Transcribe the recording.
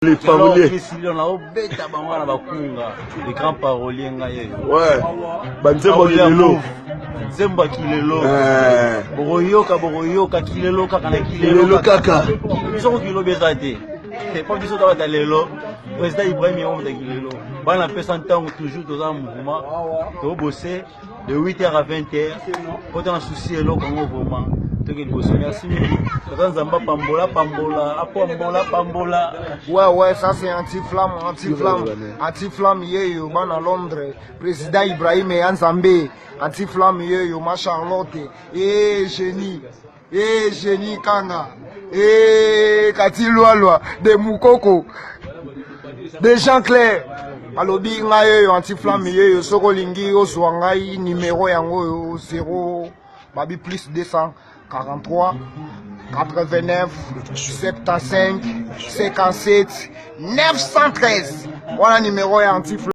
Les paroliers. Les grands paroliers. Ouais. Banzembo Kilelo. Zemba Kilelo. Boroyoka Kilelo kaka na Kilelo kaka. Biso kilo bezate. C'est pas biso dans Lelo. Président Ibrahim Yom de Kilelo. Bana personne temps toujours dans un mouvement. To bosser de 8h à 20h. Quand on a souci Lelo Congo vraiment. Merci. Ouais, ça c'est anti-flamme, yo, man à Londres, président Ibrahim et Anzambé, anti-flamme, yo, ma Charlotte, génie, Kanga, Katiloa, de Moukoko, de Jean Clair, alobi yo, anti-flamme, yo, Sokolingi, Oswangai, numéro yango, 0, babi plus 243 89 75 57 913. Voilà numéro anti-flamme.